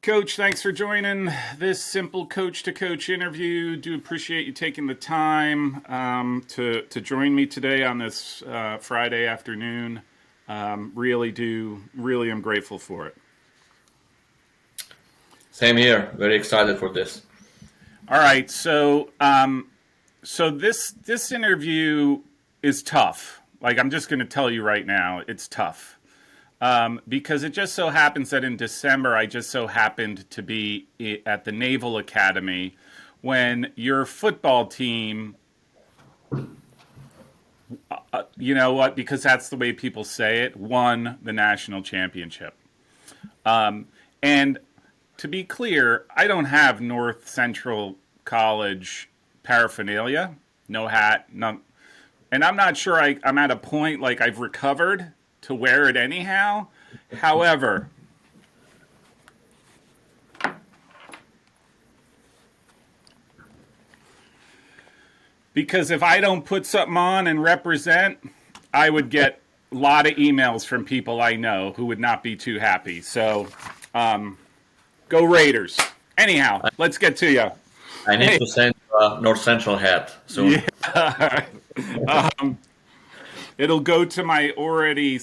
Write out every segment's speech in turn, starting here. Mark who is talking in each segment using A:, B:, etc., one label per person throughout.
A: Coach, thanks for joining this Simple Coach to Coach interview. Do appreciate you taking the time to join me today on this Friday afternoon. Really am grateful for it.
B: Same here. Very excited for this.
A: All right, so this interview is tough. Like, I'm just going to tell you right now, it's tough. Because it just so happens that in December, I just so happened to be at the Naval Academy when your football team, you know what, because that's the way people say it, won the national championship. And to be clear, I don't have North Central College paraphernalia, no hat, no, and I'm not sure I'm at a point like I've recovered to wear it anyhow. However, because if I don't put something on and represent, I would get a lot of emails from people I know who would not be too happy. So, go Raiders. Anyhow, let's get to you.
B: I need to send a North Central hat soon.
A: Yeah. It'll go to my already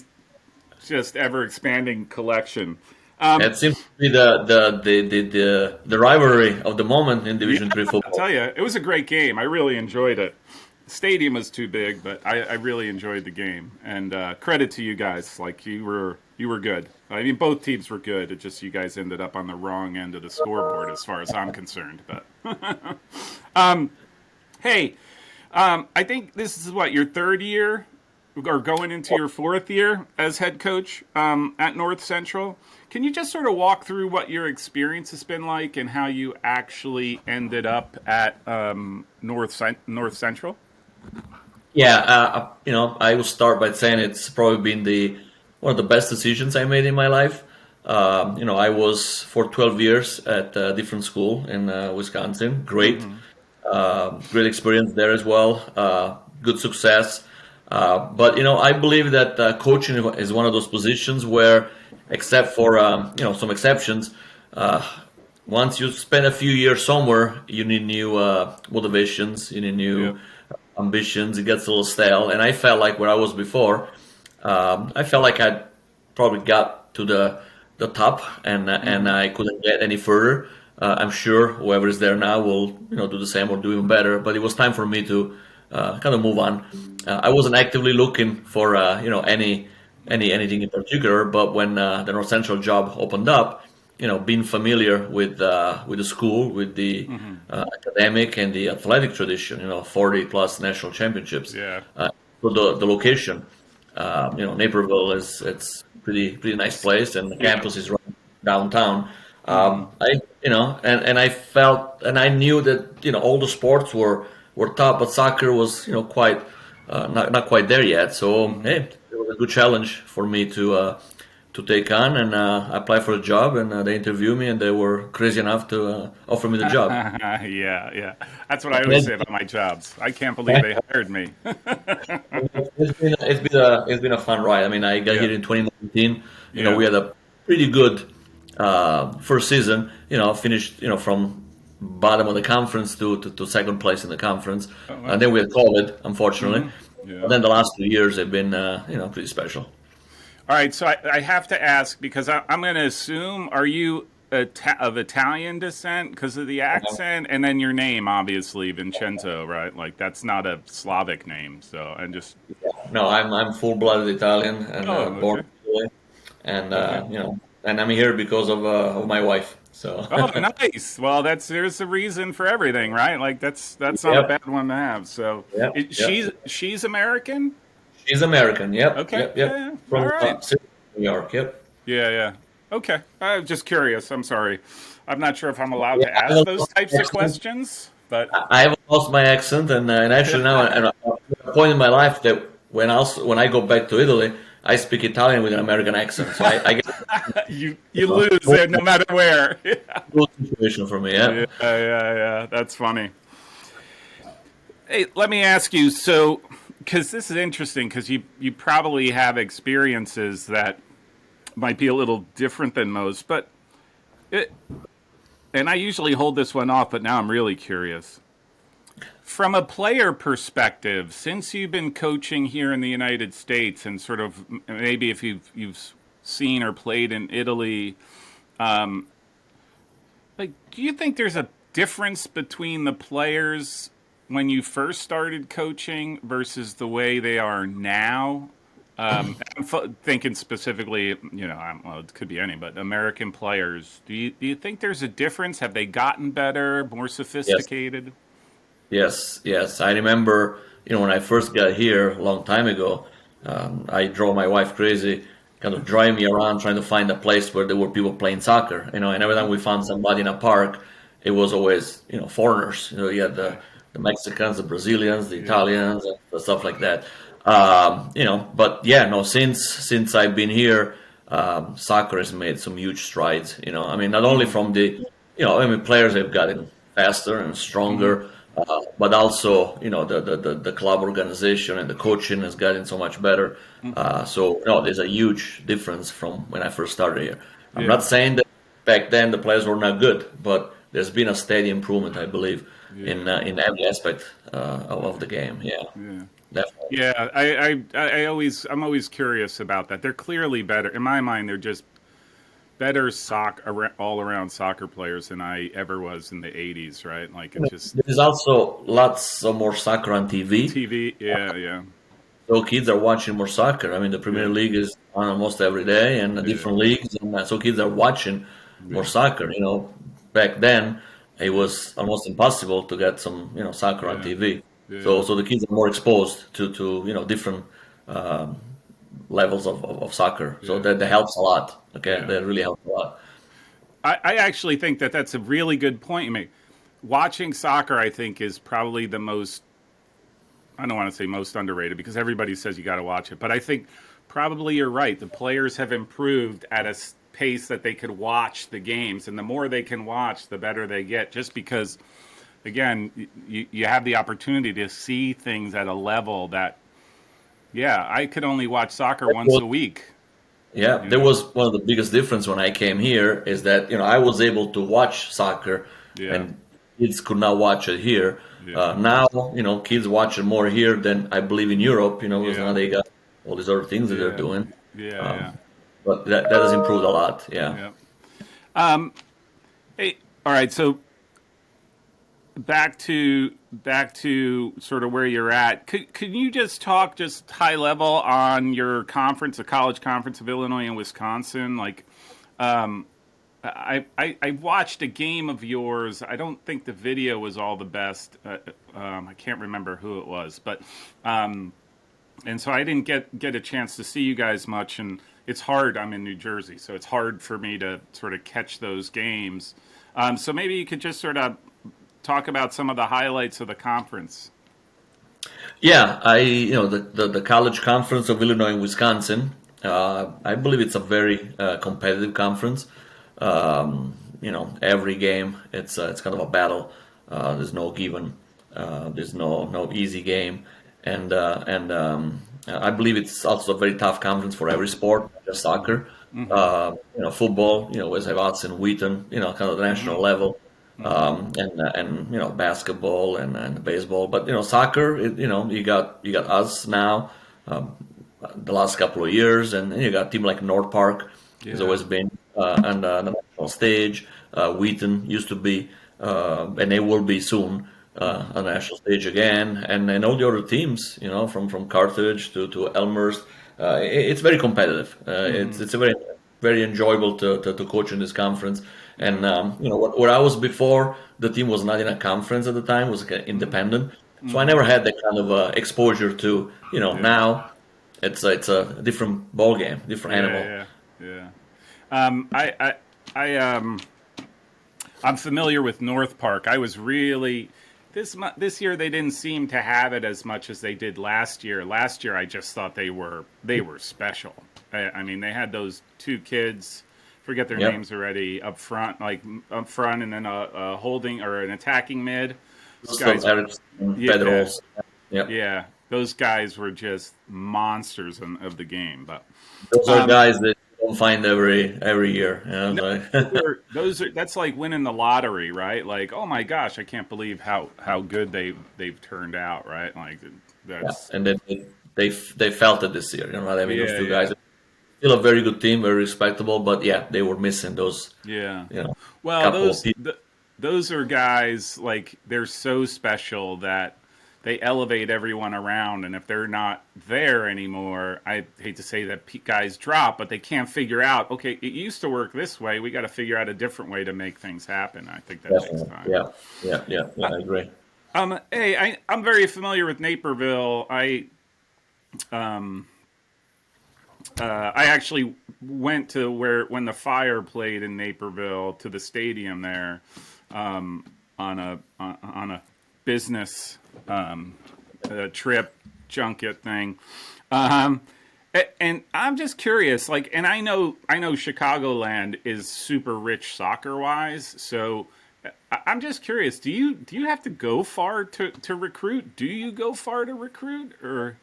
A: just ever expanding collection.
B: It seems to be the rivalry of the moment in Division III football.
A: I'll tell you, it was a great game. I really enjoyed it. The stadium was too big, but I really enjoyed the game. And credit to you guys, like you were good. I mean, both teams were good. It just you guys ended up on the wrong end of the scoreboard, as far as I'm concerned. But hey, I think this is what your third year. Or going into your fourth year as head coach at North Central. Can you just sort of walk through what your experience has been like and how you actually ended up at North Central?
B: Yeah, I will start by saying it's probably been one of the best decisions I made in my life. I was for 12 years at a different school in Wisconsin. Great experience there as well. Good success. But I believe that coaching is one of those positions where, except for some exceptions, once you spend a few years somewhere, you need new motivations, you need new ambitions. It gets a little stale, and I felt like where I was before, I felt like I probably got to the top, and I couldn't get any further. I'm sure whoever is there now will do the same or do even better. But it was time for me to kind of move on. I wasn't actively looking for anything in particular, but when the North Central job opened up, being familiar with the school, with the academic and the athletic tradition, 40 plus national championships.
A: Yeah.
B: So the location, Naperville it's pretty nice place, and the campus is right downtown. I felt and I knew that all the sports were top, but soccer was quite not quite there yet. So hey, it was a good challenge for me to take on, and I applied for a job, and they interviewed me, and they were crazy enough to offer me the job.
A: Yeah. That's what I always say about my jobs. I can't believe they hired me.
B: It's been a fun ride. I mean, I got here in 2019. We had a pretty good first season. Finished from bottom of the conference to second place in the conference.
A: Oh, wow.
B: And then we had COVID, unfortunately.
A: Yeah.
B: And then the last 2 years have been pretty special.
A: All right, so I have to ask, because I'm going to assume, are you of Italian descent because of the accent? And then your name, obviously, Vincenzo, right? Like, that's not a Slavic name, so I'm just...
B: No, I'm full-blooded Italian and born in Italy. And, and I'm here because of my wife. So.
A: Oh, nice. Well, there's a reason for everything, right? Like that's not a bad one to have. So she's American?
B: She's American. Yep.
A: Okay.
B: Yep.
A: Yeah.
B: From
A: All right.
B: New York. Yep.
A: Yeah. Okay. I'm just curious. I'm sorry. I'm not sure if I'm allowed to ask those types of questions, but
B: I haven't lost my accent, and actually now I'm at a point in my life that when I go back to Italy, I speak Italian with an American accent. So I get
A: you lose there no matter where.
B: Good situation for me.
A: Yeah. That's funny. Hey, let me ask you. So, because this is interesting, because you probably have experiences that might be a little different than most, but It, and I usually hold this one off, but now I'm really curious. From a player perspective, since you've been coaching here in the United States, and sort of maybe if you've seen or played in Italy, like, do you think there's a difference between the players when you first started coaching versus the way they are now? Thinking specifically, well, it could be any, but American players. Do you think there's a difference? Have they gotten better, more
B: Yes.
A: sophisticated?
B: Yes. I remember, when I first got here a long time ago, I drove my wife crazy, kind of driving me around trying to find a place where there were people playing soccer, and every time we found somebody in a park, it was always, foreigners. You had the Mexicans, the Brazilians, the
A: Yeah,
B: Italians, and stuff like that. But yeah, no, since I've been here, soccer has made some huge strides. I mean, not only from players have gotten faster and stronger, but also, the club organization and the coaching has gotten so much better. So, no, there's a huge difference from when I first started here. I'm
A: yeah,
B: not saying that back then the players were not good, but there's been a steady improvement, I believe,
A: yeah,
B: in every aspect of the game. Yeah,
A: yeah.
B: definitely.
A: Yeah, I'm always curious about that. They're clearly better in my mind. They're just better all around soccer players than I ever was in the '80s. Right? Like it just
B: There's also lots of more soccer on TV.
A: TV. Yeah, yeah,
B: So kids are watching more soccer. I mean, the Premier
A: yeah,
B: League is on almost every day, and the
A: yeah,
B: different leagues, and so kids are watching more
A: yeah,
B: soccer. Back then it was almost impossible to get some soccer on
A: yeah,
B: TV.
A: yeah,
B: So the kids are more exposed to different um, levels of soccer. So
A: yeah,
B: that helps a lot. Okay,
A: yeah.
B: that really helps a lot.
A: I actually think that that's a really good point you make. Watching soccer, I think, is probably the most, I don't want to say most underrated because everybody says you got to watch it, but I think probably you're right. The players have improved at a pace that they could watch the games, and the more they can watch, the better they get. Just because, again, you have the opportunity to see things at a level that, yeah, I could only watch soccer once a week.
B: Yeah,
A: You
B: there
A: know?
B: was one of the biggest difference when I came here is that I was able to watch soccer,
A: Yeah,
B: and kids could not watch it here.
A: yeah,
B: Now kids watch it more here than I believe in Europe. Because
A: yeah,
B: now they got all these other things that they're
A: yeah,
B: doing.
A: yeah,
B: Um,
A: yeah,
B: but that has improved a lot. Yeah.
A: yeah. Hey, all right. So back to sort of where you're at. Could you just talk just high level on your conference, the College Conference of Illinois and Wisconsin? Like, I watched a game of yours. I don't think the video was all the best. I can't remember who it was, but and so I didn't get a chance to see you guys much. And it's hard. I'm in New Jersey, so it's hard for me to sort of catch those games. So maybe you could just sort of talk about some of the highlights of the conference.
B: Yeah, the College Conference of Illinois and Wisconsin. I believe it's a very competitive conference. Every game it's kind of a battle. There's no given. There's no easy game, and I believe it's also a very tough conference for every sport, not just soccer.
A: Mm-hmm.
B: Football. We have Hudson, Wheaton. Kind of the national
A: Mm-hmm.
B: level. And basketball and baseball, but soccer. You got us now, the last couple of years, and you got a team like North Park has
A: Yeah.
B: always been on the national stage. Wheaton used to be, and they will be soon on the national stage again, and all the other teams, from Carthage to Elmhurst. It's very competitive.
A: Mm-hmm.
B: It's a very enjoyable to coach in this conference. And where I was before, the team was not in a conference at the time; it was like independent. So I
A: Mm-hmm.
B: never had that kind of exposure to
A: Yeah.
B: now. It's a different ball game, different animal.
A: Yeah. Yeah. Yeah. I I'm familiar with North Park. I was really this year they didn't seem to have it as much as they did last year. Last year I just thought they were special. I mean they had those two kids, forget their
B: Yep.
A: names already, up front, and then a holding or an attacking mid. Those
B: Gustav
A: guys,
B: Eriksson,
A: yeah,
B: Pedros. Yep.
A: yeah, those guys were just monsters of the game. But
B: Those are
A: um,
B: guys that don't find every year. You know,
A: No,
B: so.
A: those are that's like winning the lottery, right? Like, oh my gosh, I can't believe how good they've turned out, right? Like
B: Yeah,
A: that's
B: and then they felt it this year. You know, right? I mean, those
A: yeah,
B: two guys
A: yeah,
B: are still a very good team, very respectable, but yeah, they were missing those,
A: yeah.
B: you know,
A: Well,
B: couple of pieces.
A: those are guys like they're so special that they elevate everyone around, and if they're not there anymore, I hate to say that guys drop, but they can't figure out. Okay, it used to work this way. We got to figure out a different way to make things happen. I think that takes
B: Definitely.
A: time.
B: Yeah, yeah, I agree.
A: Hey, I'm very familiar with Naperville. I actually went to where when the Fire played in Naperville to the stadium there on a business trip junket thing. Um, and I'm just curious, like, and I know Chicagoland is super rich soccer wise, so I'm just curious. Do you have to go far to recruit? Do you go far to recruit or?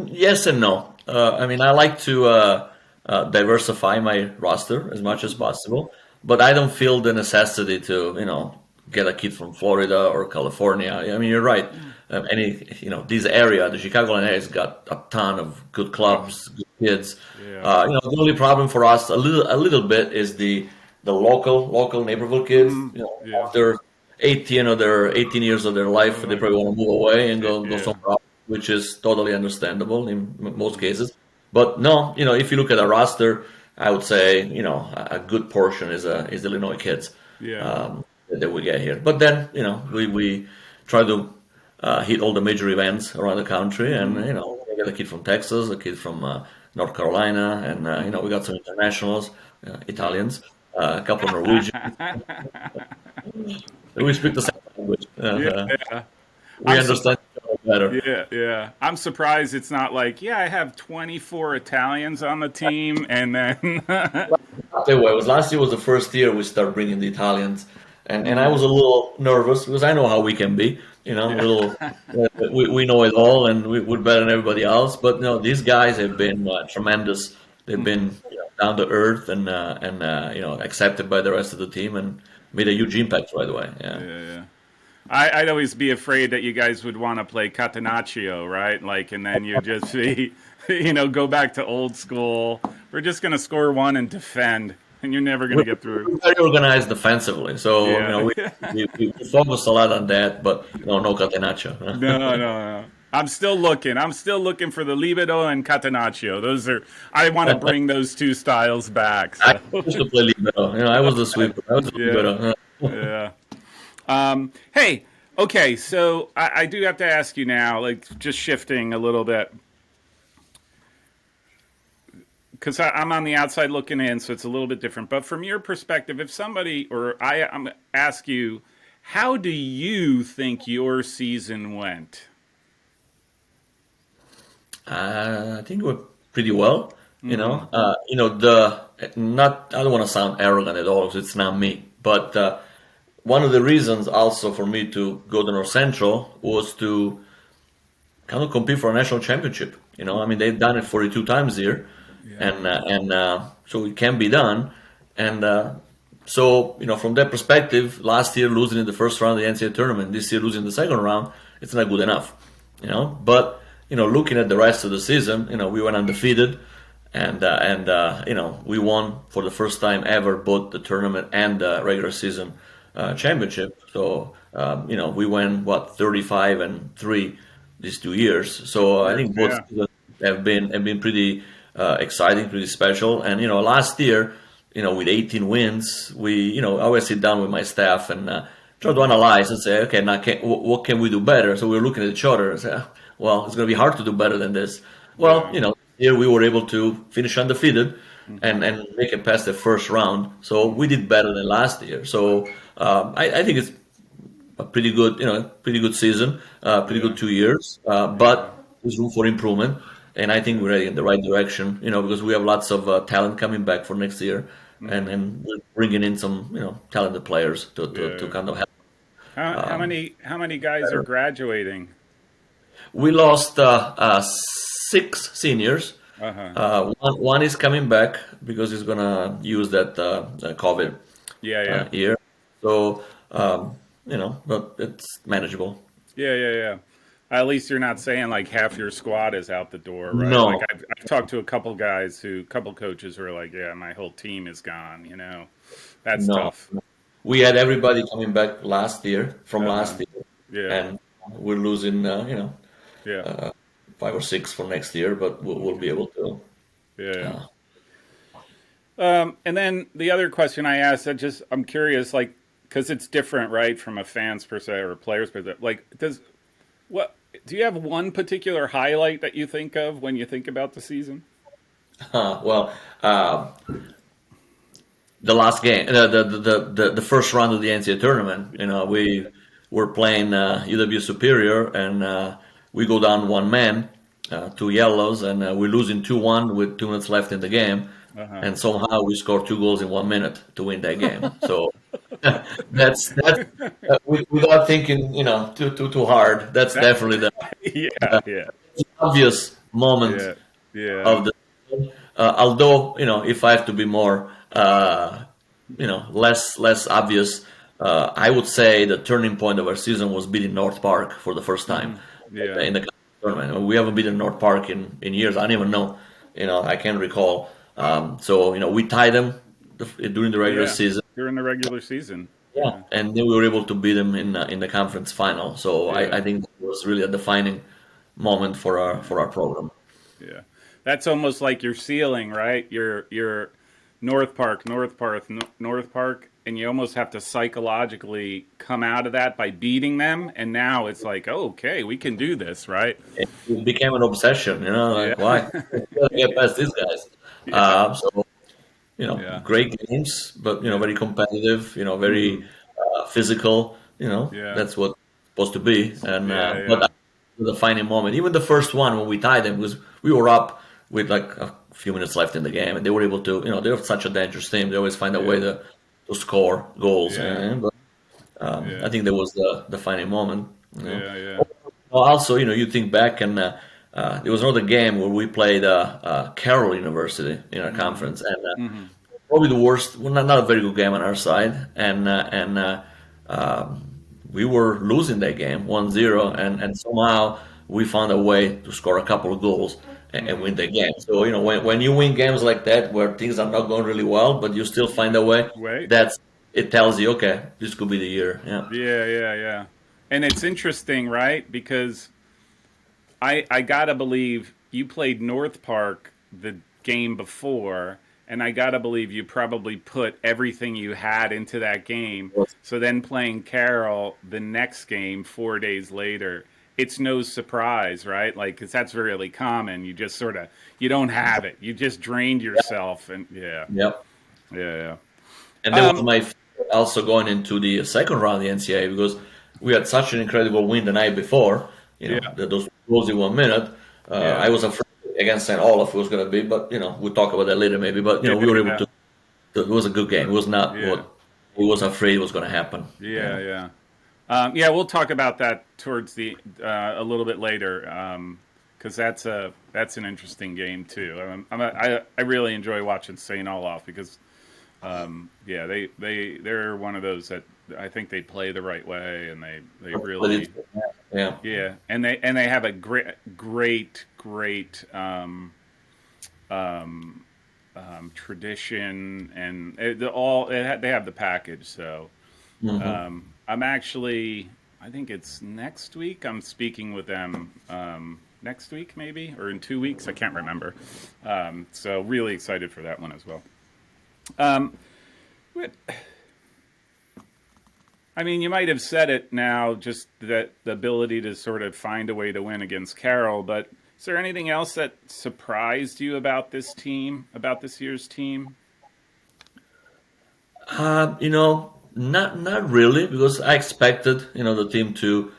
B: Yes and no. I mean, I like to diversify my roster as much as possible, but I don't feel the necessity to, get a kid from Florida or California. I mean, you're right. This area, the Chicagoland area, has got a ton of good
A: Oh,
B: clubs, good kids.
A: yeah.
B: The only problem for us a little bit is the local neighborhood kids.
A: Yeah.
B: After 18 years of their life, they
A: Uh,
B: probably want to move away and go
A: yeah.
B: somewhere else, which is totally understandable in most cases. But no, if you look at a roster, I would say a good portion is Illinois kids
A: Yeah.
B: that we get here. But then we try to hit all the major events around the country, and we get a kid from Texas, a kid from North Carolina, and we got some internationals,
A: Yeah.
B: Italians, a couple of Norwegians. We speak the same language.
A: Yeah. Yeah.
B: We
A: I'm
B: understand
A: surprised.
B: each other better.
A: Yeah, yeah. I'm surprised it's not like, yeah, I have 24 Italians on the team, and then
B: Tell you what, last year was the first year we started bringing the Italians, and I
A: Mhm.
B: was a little nervous because I know how we can be, a
A: Yeah.
B: little. We know it all, and we're better than everybody else. But these guys have been tremendous. They've
A: Mhm.
B: been down to earth and accepted by the rest of the team and made a huge impact right away. Yeah.
A: Yeah, yeah. I'd always be afraid that you guys would want to play Catenaccio, right? Like, and then you just be, go back to old school. We're just going to score one and defend, and you're never going
B: We're
A: to get through.
B: we're very organized defensively, so
A: Yeah.
B: we focus a lot on that. But no
A: No, no,
B: catenaccio.
A: no. I'm still looking. I'm still looking for the Libido and Catenaccio. Those are. I want to bring those two styles back.
B: I
A: So,
B: used to play libero. I was the sweeper. I was the
A: yeah,
B: libero.
A: yeah. Hey, okay. So I do have to ask you now, like, just shifting a little bit, because I'm on the outside looking in, so it's a little bit different. But from your perspective, if somebody or I'm ask you, how do you think your season went?
B: I think we're pretty well.
A: Mm-hmm.
B: The not. I don't want to sound arrogant at all, 'cause it's not me. But one of the reasons also for me to go to North Central was to kind of compete for a national championship. I mean, they've done it 42 times here,
A: Yeah.
B: and so it can be done. And so, from that perspective, last year losing in the first round of the NCAA tournament, this year losing in the second round, it's not good enough. But looking at the rest of the season, we went undefeated, and we won for the first time ever both the tournament and the regular season championship. So we went 35-3 these 2 years. So I think both
A: Yeah.
B: seasons have been pretty exciting, pretty special. And last year, with 18 wins, I always sit down with my staff and try to analyze and say, okay, now what can we do better? So we're looking at each other and say, well, it's going to be hard to do better than this. Well,
A: Yeah.
B: here we were able to finish undefeated
A: Mm-hmm.
B: and make it past the first round. So we did better than last year. So I think it's a pretty good season, pretty
A: Yeah.
B: good 2 years.
A: Yeah.
B: But there's room for improvement, and I think we're heading in the right direction. Because we have lots of talent coming back for next year, and
A: Mm-hmm.
B: and we're bringing in some talented players to
A: Yeah.
B: kind of help
A: How many guys are
B: better.
A: graduating?
B: We lost 6 seniors,
A: Uh-huh.
B: One is coming back because he's gonna use that COVID
A: Yeah, yeah.
B: year. So but it's manageable.
A: Yeah, yeah, yeah. At least you're not saying like half your squad is out the door, right? Like
B: No,
A: I've talked to a couple guys couple coaches who are like, yeah, my whole team is gone, you know. That's
B: no.
A: tough.
B: We had everybody coming back from
A: Uh-huh.
B: last year,
A: Yeah,
B: and we're losing,
A: yeah,
B: 5 or 6 for next year, but we'll be able to.
A: yeah,
B: Uh,
A: yeah. And then the other question I asked, I'm curious, like, because it's different, right, from a fan's perspective or a player's perspective. Like, what do you have one particular highlight that you think of when you think about the season?
B: well, uh, the last game, the first round of the NCAA tournament, we were playing UW Superior, and we go down one man, 2 yellows, and we're losing 2-1 with 2 minutes left in the game,
A: Uh-huh.
B: and somehow we scored 2 goals in 1 minute to win that game. So that's without thinking, too hard. That's
A: That,
B: definitely the
A: yeah, yeah,
B: obvious moment
A: yeah, yeah.
B: of the. Although, if I have to be more, less obvious, I would say the turning point of our season was beating North Park for the first time
A: Hmm. Yeah,
B: in the tournament. We haven't beaten North Park in years. I don't even know. I can't recall. So, we tied them during the regular
A: yeah.
B: season.
A: During the regular season.
B: Yeah,
A: Yeah,
B: and then we were able to beat them in the conference final. So
A: yeah,
B: I think that was really a defining moment for
A: yeah,
B: our program.
A: yeah. That's almost like your ceiling, right? Your North Park, North Park, and you almost have to psychologically come out of that by beating them. And now it's like, oh, okay, we can do this, right?
B: It became an obsession, like
A: Yeah,
B: why? We gotta get past these guys.
A: yeah,
B: So
A: yeah.
B: great games, but
A: Yeah.
B: very competitive. Very
A: Hmm.
B: physical.
A: Yeah.
B: That's what it's supposed to be. And
A: Yeah.
B: but
A: Yeah.
B: the defining moment, even the first one when we tied them, was we were up with like a few minutes left in the game, and they were able to. They're such a dangerous team. They always find a way
A: Yeah.
B: to score goals.
A: Yeah.
B: But I
A: Yeah.
B: think that was the defining moment.
A: Yeah. Yeah.
B: Well, also, you think back, and there was another game where we played Carroll University in our
A: Hmm.
B: conference, and
A: Hmm.
B: probably the worst, well, not a very good game on our side, and we were losing that game 1-0,
A: Hmm.
B: and somehow we found a way to score a couple of goals and
A: Hmm.
B: win the game. So when you win games like that where things are not going really well, but you still find a way,
A: Wait.
B: that's it tells you, okay, this could be the year. Yeah.
A: Yeah. Yeah. Yeah. And it's interesting, right? Because I gotta believe you played North Park the game before, and I gotta believe you probably put everything you had into that game. So then playing Carroll the next game 4 days later, it's no surprise, right? Like, 'cause that's really common. You just sort of you don't have it. You just drained yourself, and yeah,
B: Yep.
A: yeah,
B: And that
A: yeah.
B: was my fear also going into the second round of the NCAA because we had such an incredible win the night before.
A: Yeah,
B: Those goals in 1 minute.
A: yeah,
B: I was afraid against St. Olaf it was going to be, but we'll talk about that later maybe. But
A: yeah,
B: we were able
A: yeah,
B: to. It was a good game. It was not
A: yeah,
B: what we was afraid was going to happen.
A: yeah, yeah. Yeah, we'll talk about that towards the a little bit later, because that's an interesting game too. I really enjoy watching Saint Olaf because yeah, they're one of those that I think they play the right way and they
B: But
A: really
B: yeah,
A: yeah, and they have a great um, tradition and they have the package. So
B: hmm
A: I'm actually, I think it's next week. I'm speaking with them next week, maybe, or in 2 weeks. I can't remember. So really excited for that one as well. Um, I mean, you might have said it now, just that the ability to sort of find a way to win against Carroll. But is there anything else that surprised you about this team, about this year's team?
B: not really because I expected the team to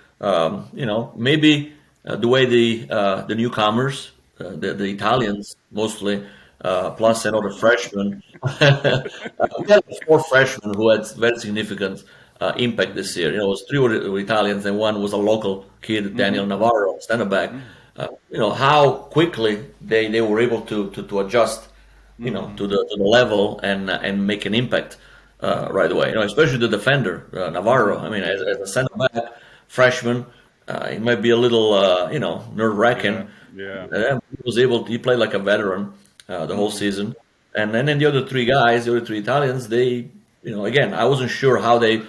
B: maybe the way the newcomers the Italians mostly plus another freshman we had 4 freshmen who had very significant impact this year. It was 3 were Italians and one was a local kid,
A: Mm-hmm.
B: Daniel Navarro, center back. how quickly they were able to adjust, to the level and make an impact right away. Especially the defender, Navarro. I mean, as a center back, freshman, it might be a little, nerve
A: Yeah.
B: wracking.
A: Yeah.
B: He played like a veteran the whole season. And then the other three guys, the other three Italians, again, I wasn't sure how they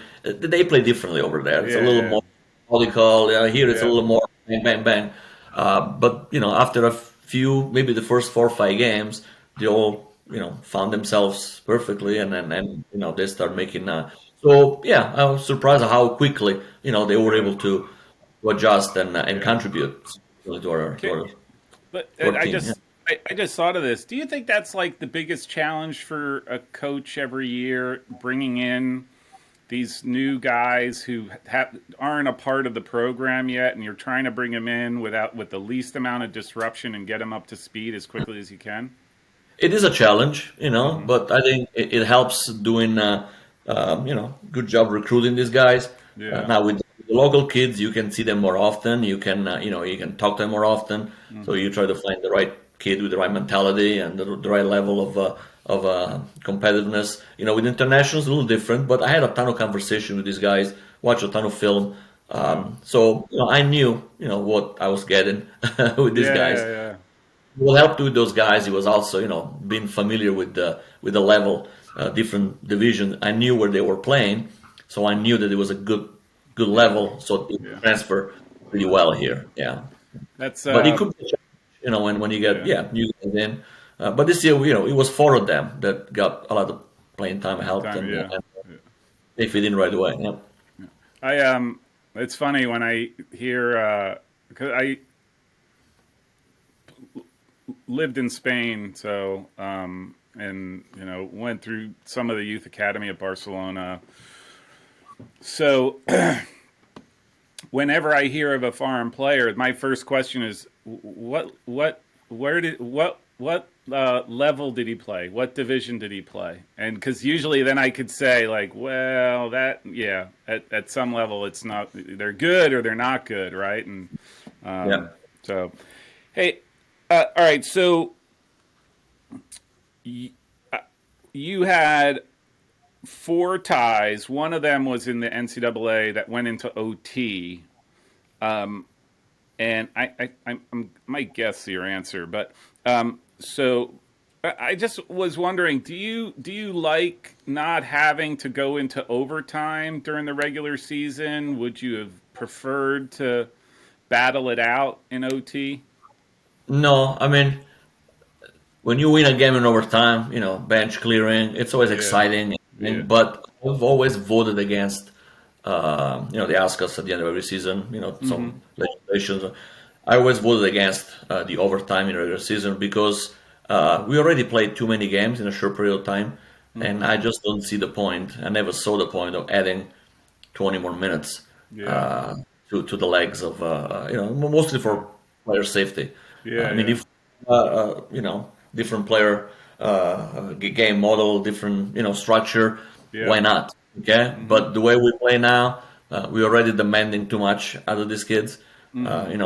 B: play differently over there. It's a little
A: Yeah.
B: more methodical. Here it's a
A: Yeah.
B: little more bang, bang, bang. But after a few, maybe the first 4 or 5 games, they all found themselves perfectly, and they start making. So yeah, I was surprised at how quickly they were able to adjust and
A: Yeah.
B: contribute really to our to
A: Okay.
B: our,
A: But
B: to our
A: I
B: team. Yeah.
A: just I just thought of this. Do you think that's like the biggest challenge for a coach every year, bringing in these new guys who aren't a part of the program yet, and you're trying to bring them in with the least amount of disruption and get them up to speed as quickly as you can?
B: It is a challenge,
A: Hmm.
B: but I think it helps doing, good job recruiting these guys.
A: Yeah.
B: Now with the local kids, you can see them more often. You can talk to them more often. So
A: Hmm.
B: you try to find the right kid with the right mentality and the right level of competitiveness. With internationals, a little different. But I had a ton of conversation with these guys, watched a ton of film.
A: Wow.
B: So I knew what I was getting with these
A: Yeah.
B: guys.
A: Yeah. Yeah.
B: What helped with those guys, it was also being familiar with the level, different division. I knew where they were playing, so I knew that it was a good
A: Yeah.
B: level, so it
A: Yeah.
B: transfer pretty well here. Yeah,
A: That's
B: but it could be a challenge, when you get
A: yeah.
B: new guys in. But this year, it was 4 of them that got a lot of playing time,
A: Playing
B: helped,
A: time.
B: and
A: Yeah. Yeah.
B: they fit in right away. Yeah.
A: I It's funny when I hear because I lived in Spain, so and went through some of the youth academy at Barcelona. So whenever I hear of a foreign player, my first question is what level did he play? What division did he play? And because usually then I could say like, well, that yeah, at some level it's not they're good or they're not good, right? And
B: Yeah.
A: so hey, all right, so y- you had 4 ties. One of them was in the NCAA that went into OT. And I might guess your answer, but so I just was wondering, do you like not having to go into overtime during the regular season? Would you have preferred to battle it out in OT?
B: No, I mean, when you win a game in overtime, bench clearing, it's always
A: Yeah,
B: exciting.
A: yeah.
B: But I've always voted against, they ask us at the end of every season,
A: Mm-hmm.
B: some legislations. I always voted against the overtime in regular season because we already played too many games in a short period of time. And
A: Mm-hmm.
B: I just don't see the point. I never saw the point of adding 20 more minutes
A: Yeah,
B: uh, to the legs of, mostly
A: yeah,
B: for player safety.
A: yeah,
B: I mean,
A: yeah,
B: if different player game model, different structure,
A: yeah.
B: why not? Okay,
A: Mm-hmm.
B: but the way we play now, we're already demanding too much out of these kids.
A: Mm-hmm.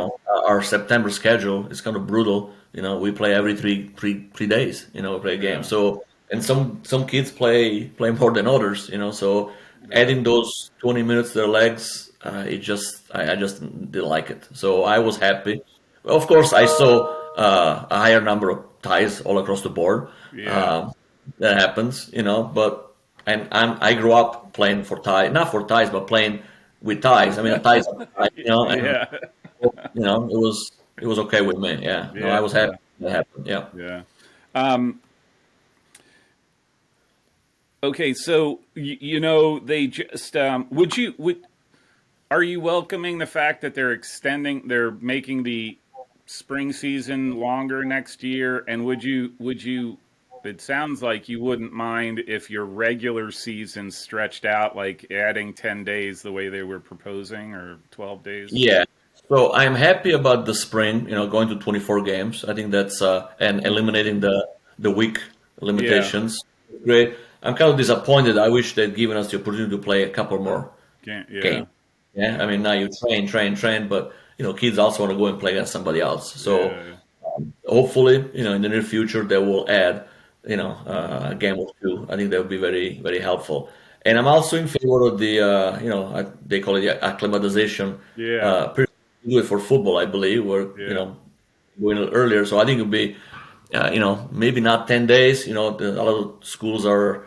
B: Our September schedule is kind of brutal. We play every three days. We play a game.
A: Yeah,
B: So and some kids play more than others. So
A: yeah,
B: adding those 20 minutes to their legs, I just didn't like it. So I was happy. Of course, I saw a higher number of ties all across the board.
A: yeah,
B: Um, that happens, but I grew up playing for ties, not for ties, but playing with ties. I mean, a ties, are a tie, and
A: yeah,
B: it was okay with me. Yeah, no, I
A: yeah,
B: was happy
A: yeah,
B: that happened. Yeah.
A: yeah. Um, okay, so they just would are you welcoming the fact that they're making the spring season longer next year? And would you? It sounds like you wouldn't mind if your regular season stretched out, like adding 10 days the way they were proposing, or 12 days.
B: Yeah. So I'm happy about the spring, going to 24 games. I think that's and
A: Mm.
B: eliminating the week
A: Yeah,
B: limitations. Great. I'm kind of disappointed. I wish they'd given us the opportunity to play a couple more
A: can't. Yeah,
B: games. Yeah. I
A: yeah,
B: mean, now you train, but kids also want to go and play against somebody else. So
A: Yeah.
B: hopefully, in the near future, they will add, a game or two. I think that would be very, very helpful. And I'm also in favor of the, they call it acclimatization.
A: Yeah.
B: Pretty do it for football, I believe, where,
A: Yeah.
B: going earlier. So I think it would be, maybe not 10 days. A lot of schools are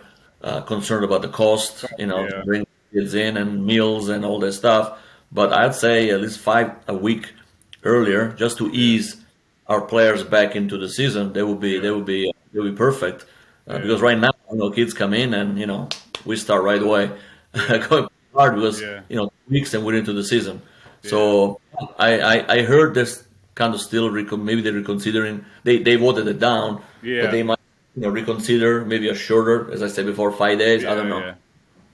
B: concerned about the cost, to
A: Yeah.
B: bring kids in and meals and all that stuff. But I'd say at least 5 a week earlier, just to
A: Yeah.
B: ease our players back into the season.
A: Yeah.
B: They would be perfect.
A: Yeah.
B: Because right now, kids come in and we start right away
A: Yeah.
B: going hard because
A: Yeah.
B: 2 weeks and we're into the season.
A: Yeah.
B: So I heard this kind of still maybe they're reconsidering. They voted it down, but
A: Yeah.
B: they might reconsider maybe a shorter, as I said before, 5 days. I don't
A: Yeah.
B: know,
A: Yeah.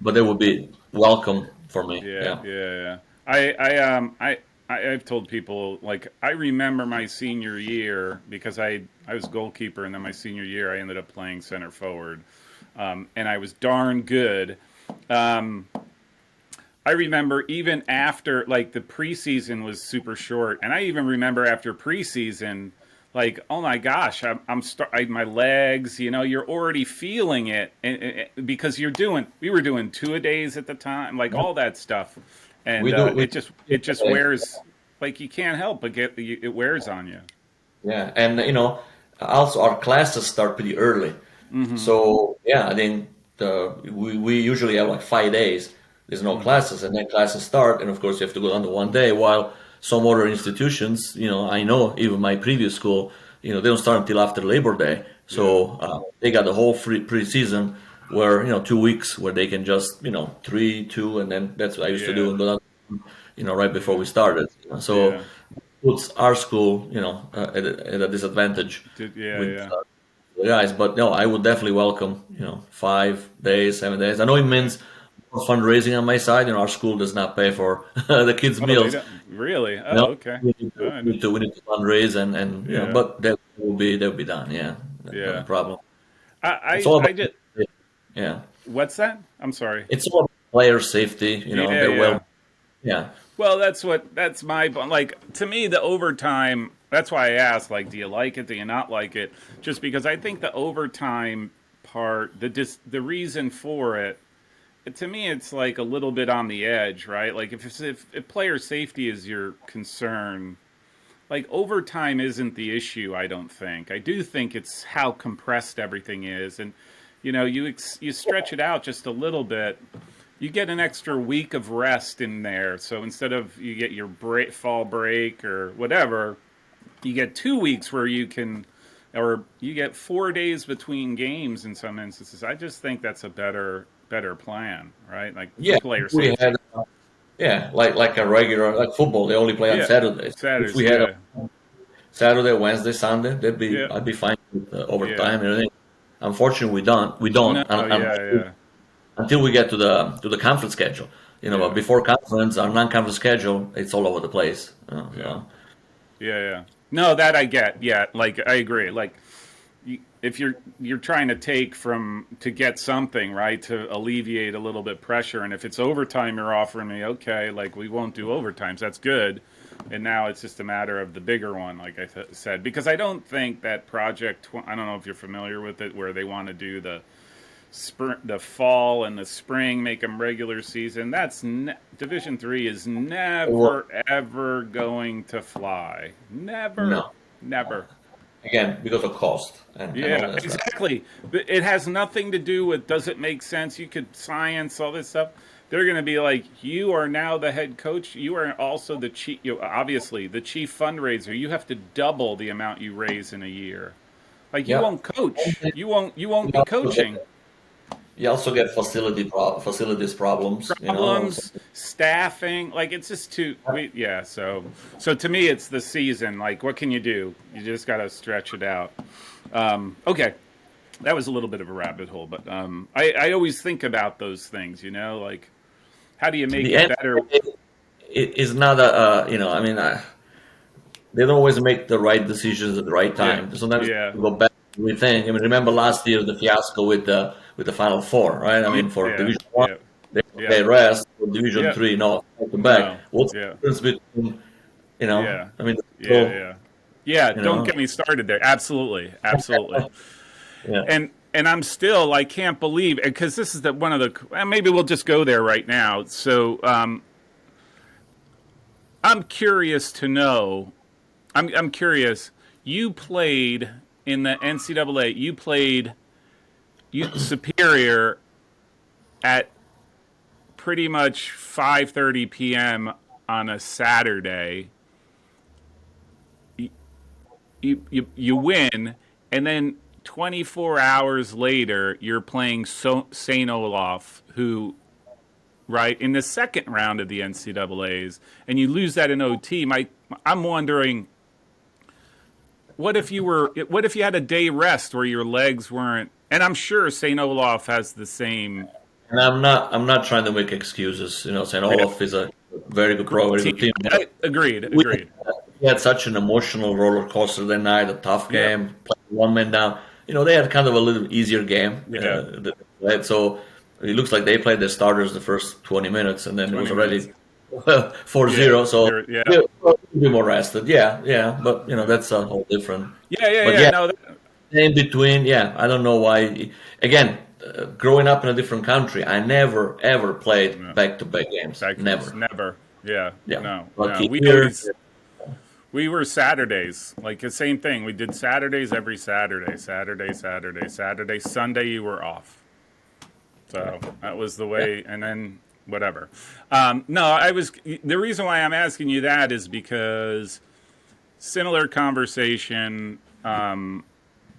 B: but that would be welcome for me.
A: Yeah,
B: Yeah.
A: yeah, yeah. I've told people, like, I remember my senior year because I was goalkeeper, and then my senior year I ended up playing center forward, and I was darn good. Um, I remember even after, like, the preseason was super short, and I even remember after preseason, like, oh my gosh, my legs, you're already feeling it, because we were doing two a days at the time, like all that stuff, and
B: We do. We
A: it just wears, like, you can't help but it wears on you.
B: Yeah, and also our classes start pretty early.
A: Hmm.
B: So yeah, I think we usually have like 5 days. There's no
A: Hmm.
B: classes, and then classes start, and of course you have to go down to one day. While some other institutions, I know even my previous school, they don't start until after Labor Day.
A: Yeah,
B: So they got the whole free preseason where 2 weeks where they can just 3, 2, and then that's what I used to do
A: yeah,
B: and go down, right before
A: yeah,
B: we started. So
A: yeah,
B: puts our school, at a disadvantage
A: yeah,
B: with
A: yeah,
B: the guys. But no, I would definitely welcome, 5 days, 7 days. I know it
A: yeah.
B: means more fundraising on my side. Our school does not pay for the kids'
A: Oh, they
B: meals.
A: don't really?
B: You
A: Oh,
B: know,
A: okay.
B: we need
A: Oh,
B: to, we need to, we need to fundraise and
A: yeah,
B: but that will be done. Yeah, no
A: yeah.
B: problem. It's
A: I
B: all
A: I
B: about,
A: just
B: yeah,
A: What's that? I'm sorry.
B: it's all about player safety.
A: Yeah,
B: They're
A: yeah.
B: yeah,
A: Well, that's my, like, to me, the overtime. That's why I asked, like, do you like it? Do you not like it? Just because I think the overtime part, the reason for it, to me, it's like a little bit on the edge, right? Like, if player safety is your concern, like, overtime isn't the issue. I don't think. I do think it's how compressed everything is, and you stretch it out just a little bit, you get an extra week of rest in there. So instead of you get your fall break or whatever, you get 2 weeks where you can, or you get 4 days between games in some instances. I just think that's a better plan, right? Like, for
B: yeah.
A: player
B: If we had
A: safety.
B: like a regular like football, they only play on
A: Yeah,
B: Saturdays. If
A: Saturdays.
B: we had a
A: Yeah,
B: Saturday, Wednesday, Sunday,
A: yeah,
B: I'd be fine with
A: yeah.
B: overtime and everything. Unfortunately, we
A: No,
B: don't,
A: yeah, yeah,
B: until we get to the conference schedule. But
A: yeah,
B: before conference, our non-conference schedule, it's all over the place.
A: yeah, yeah, yeah. No, that I get. Yeah, like, I agree. Like, if you're trying to take from to get something, right, to alleviate a little bit pressure, and if it's overtime you're offering me, okay, like, we won't do overtimes, that's good, and now it's just a matter of the bigger one, like I said, because I don't think that I don't know if you're familiar with it, where they want to do the fall and the spring, make them regular season. Division 3 is
B: Well,
A: never ever going to fly, never,
B: no,
A: never.
B: again, because of cost and all
A: Yeah,
B: that stuff.
A: exactly. It has nothing to do with, does it make sense? You could science all this stuff. They're going to be like, you are now the head coach. You are also the chief, obviously the chief fundraiser. You have to double the amount you raise in a year. Like, you
B: Yep.
A: won't coach.
B: And
A: You won't
B: you
A: be
B: also get,
A: coaching.
B: you also get facilities problems. So,
A: Problems, staffing, like, it's just yeah. So to me, it's the season. Like, what can you do? You just got to stretch it out. Okay. That was a little bit of a rabbit hole, but I always think about those things, like, how do you make
B: the
A: it
B: end
A: better?
B: is not I mean, they don't always make the right decisions at the right
A: Yeah,
B: time. Sometimes
A: yeah,
B: we go back to we think. I mean, remember last year the fiasco with the Final Four, right? I
A: yeah,
B: mean, for
A: yeah,
B: Division One,
A: yeah,
B: they
A: yeah,
B: okay rest. For Division
A: yeah.
B: Three, no, back to back.
A: No,
B: What's
A: yeah,
B: the difference between You know,
A: Yeah.
B: I mean,
A: Yeah.
B: so,
A: Yeah. Yeah.
B: you
A: Don't
B: know,
A: get me started there. Absolutely. Absolutely.
B: yeah.
A: And I'm still, I can't believe, because this is one of the, and maybe we'll just go there right now. So I'm curious to know, I'm curious, you played in the NCAA, you played Superior at pretty much 5:30 p.m. on a Saturday. You win, and then 24 hours later, you're playing St. Olaf, who, right, in the second round of the NCAAs, and you lose that in OT. I'm wondering, what if you had a day rest where your legs weren't, and I'm sure St. Olaf has the same.
B: And I'm not trying to make excuses. You know, saying
A: Yeah,
B: Olaf is a very good pro, very
A: team.
B: good team. But
A: Agreed,
B: we
A: agreed.
B: we had such an emotional roller coaster that night, a tough
A: Yep.
B: game, playing one man down. You know, they had kind of a little easier game.
A: Yeah.
B: Right? So it looks like they played their starters the first 20 minutes, and then it
A: 20
B: was
A: minutes.
B: already 4-0. So
A: Yeah.
B: yeah, a bit more rested. Yeah, yeah. But, you know,
A: Yeah.
B: that's a whole different.
A: Yeah, yeah,
B: But
A: yeah.
B: yeah,
A: No,
B: in between, yeah, I don't know why. Again, growing up in a different country, I never ever played
A: no.
B: back-to-back games.
A: Backwards,
B: Never.
A: never. Yeah,
B: Yeah.
A: no,
B: But
A: no.
B: here,
A: We were Saturdays, like the same thing. We did Saturdays every Saturday, Saturday, Saturday, Saturday, Sunday. You were off, so that was the
B: yeah.
A: way. And then whatever. No, I was. The reason why I'm asking you that is because similar conversation,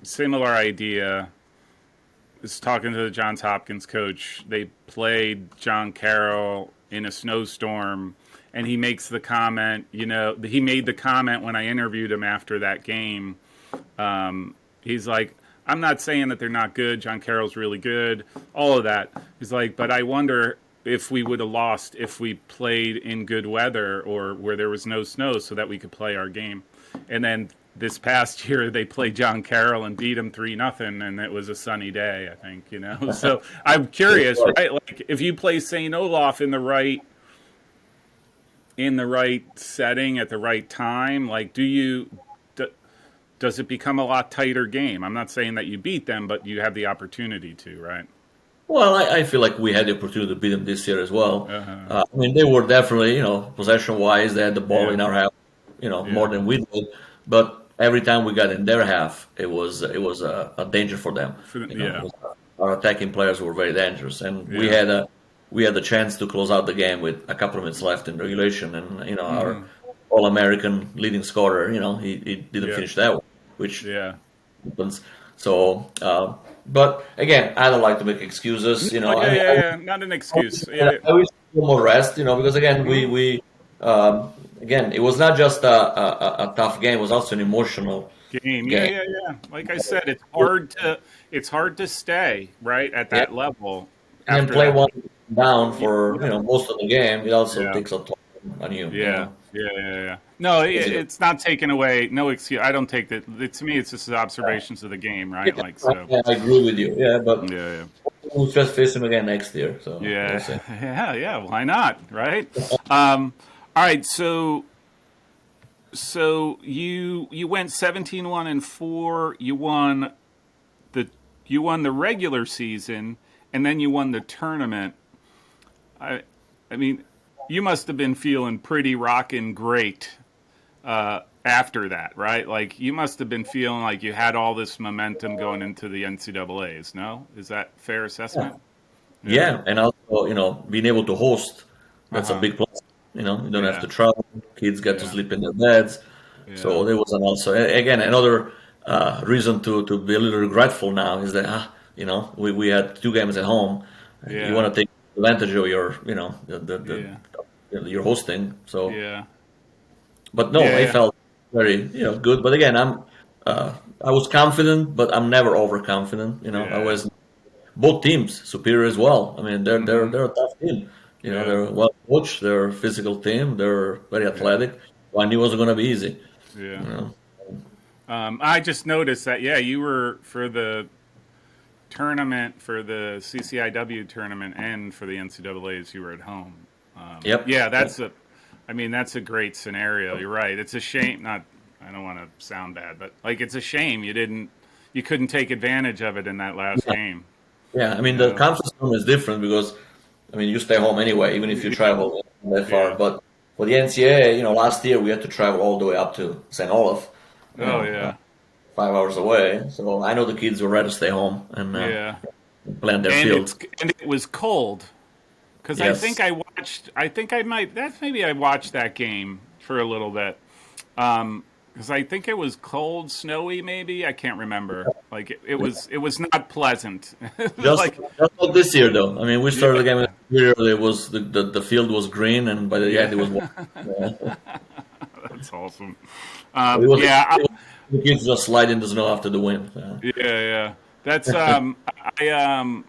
A: similar idea. Was talking to the Johns Hopkins coach. They played John Carroll in a snowstorm, and he makes the comment. You know, he made the comment when I interviewed him after that game. He's like, I'm not saying that they're not good. John Carroll's really good. All of that. He's like, but I wonder if we would have lost if we played in good weather or where there was no snow so that we could play our game. And then this past year they played John Carroll and beat him 3-0, and it was a sunny day, I think, you know. So I'm curious, right? Like if you play St. Olaf in the right setting at the right time, like does it become a lot tighter game? I'm not saying that you beat them, but you have the opportunity to, right?
B: Well, I feel like we had the opportunity to beat them this year as well.
A: Uh-huh.
B: I mean, they were definitely, you know, possession-wise, they had the ball
A: Yeah.
B: in our half, you know, more
A: Yeah.
B: than we did. But every time we got in their half, it was a danger for them. You know, it
A: Yeah.
B: was, our attacking players were very dangerous, and we
A: Yeah.
B: had a chance to close out the game with a couple of minutes left in regulation, and you know, our
A: Mm-hmm.
B: All-American leading scorer, you know, he didn't
A: Yeah.
B: finish that one, which
A: Yeah.
B: happens. So, but again, I don't like to make excuses. You
A: Oh,
B: know,
A: yeah, yeah, yeah. Not an excuse. Yeah.
B: I wish more rest. You know, because again,
A: Mhm.
B: again, it was not just a tough game; it was also an emotional
A: Game. Yeah,
B: game.
A: yeah, yeah. Like I said, it's hard to stay right at
B: Yeah,
A: that level
B: and then
A: after
B: play
A: that.
B: one down
A: Yeah,
B: for most of the game. It also
A: yeah,
B: takes a toll on you. You
A: yeah,
B: know,
A: yeah, yeah. Yeah. No,
B: easy to.
A: it's not taken away. No excuse. I don't take that. To me, it's just observations of the game, right?
B: Yeah,
A: Like so.
B: I agree with you. Yeah,
A: Yeah,
B: but
A: yeah.
B: we'll just face him again next year. So we'll
A: Yeah,
B: see.
A: yeah, yeah. Why not, right? All right. So you went 17-1-4. The you won the regular season, and then you won the tournament. I I mean, you must have been feeling pretty rockin' great after that, right? Like you must have been feeling like you had all this momentum going into the NCAA's. No, is that fair assessment? Yeah.
B: Yeah, and also, being able to host,
A: Uh
B: that's a
A: huh.
B: big plus. You don't have
A: Yeah.
B: to travel. Kids get to
A: Yeah.
B: sleep in their beds.
A: Yeah.
B: So there was an also again another reason to be a little regretful now is that we had two games at home. You
A: Yeah.
B: want to take advantage of your
A: Yeah.
B: your hosting. So,
A: Yeah.
B: but no,
A: Yeah.
B: I
A: Yeah.
B: felt very good. But again, I was confident, but I'm never overconfident. I
A: Yeah.
B: was both teams superior as well. I mean, they're
A: Mm-hmm.
B: they're a tough team.
A: Yeah.
B: They're well coached. They're a physical team. They're very
A: Yeah.
B: athletic. So I knew it wasn't going to be easy.
A: Yeah.
B: You know.
A: I just noticed that, yeah, you were for the tournament, for the CCIW tournament, and for the NCAA's, you were at home.
B: Yep.
A: Yeah,
B: Yep.
A: I mean, that's a great scenario. You're right. It's a shame. Not, I don't want to sound bad, but like, it's a shame you couldn't take advantage of it in that last
B: Yeah,
A: game.
B: yeah. I
A: You
B: mean, the
A: know?
B: conference zone is different because, I mean, you stay home anyway, even if you
A: Yeah.
B: travel that far.
A: Yeah.
B: But for the NCAA, last year we had to travel all the way up to St. Olaf, you
A: Oh
B: know, uh,
A: yeah.
B: 5 hours away. So I know the kids would rather stay home and
A: Yeah.
B: plan their
A: And
B: field.
A: it was cold because I think
B: Yes.
A: I watched. I think I might. That's maybe I watched that game for a little bit. Because I think it was cold, snowy. Maybe I can't remember. Like it was not pleasant. It was
B: Just,
A: like,
B: just not this year, though. I mean, we started the
A: yeah,
B: game really early. It was the field was green, and by the
A: yeah.
B: end it was white. Yeah.
A: That's awesome.
B: It was,
A: Yeah,
B: the kids just slide in the snow after the wind.
A: yeah, yeah. That's I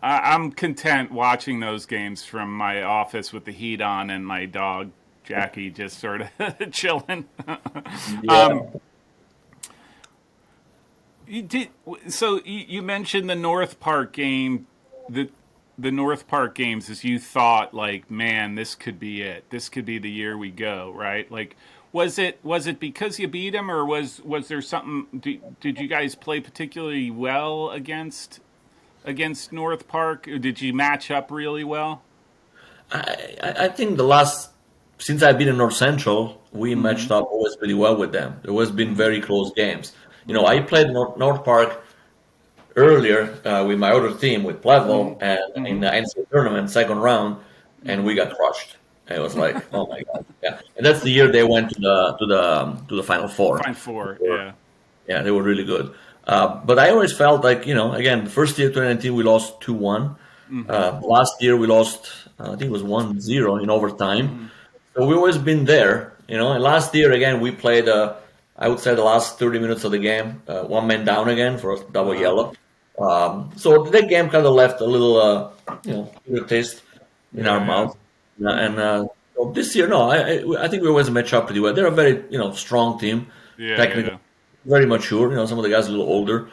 A: I'm content watching those games from my office with the heat on and my dog Jackie just sort of chilling. um,
B: Yeah.
A: you did so you mentioned the North Park game, the the North Park games as you thought like, man, this could be it. This could be the year we go, right? Like, was it because you beat them, or was there something? Did you guys play particularly well against North Park? Or did you match up really well?
B: I think the last since I've been in North Central, we
A: Mm-hmm.
B: matched up always pretty well with them. There always been
A: Mm-hmm.
B: very close games.
A: Right.
B: I played North Park earlier with my other team with
A: Mm-hmm.
B: Pleadville and in
A: Mm-hmm.
B: the NCAA tournament second round, and we
A: Mm-hmm.
B: got crushed. It was like, oh my god, yeah. And that's the year they went to the Final Four.
A: Fine four. Yeah.
B: Yeah, they were really good. But I always felt like, again, the first year 2019 we lost 2-1.
A: Mm-hmm.
B: Last year we lost, I think it was 1-0 in overtime.
A: Mm-hmm.
B: So we always been there. And last year again we played, I would say the last 30 minutes of the game, one man down again for a double
A: Uh-huh.
B: yellow. So that game kind of left a little, bitter taste in our
A: Yeah. Yeah.
B: mouth. And
A: Mm-hmm.
B: so this year, no, I think we always match up pretty well. They're a very, strong team,
A: Yeah.
B: technical,
A: Yeah.
B: very mature. Some of the guys a little older,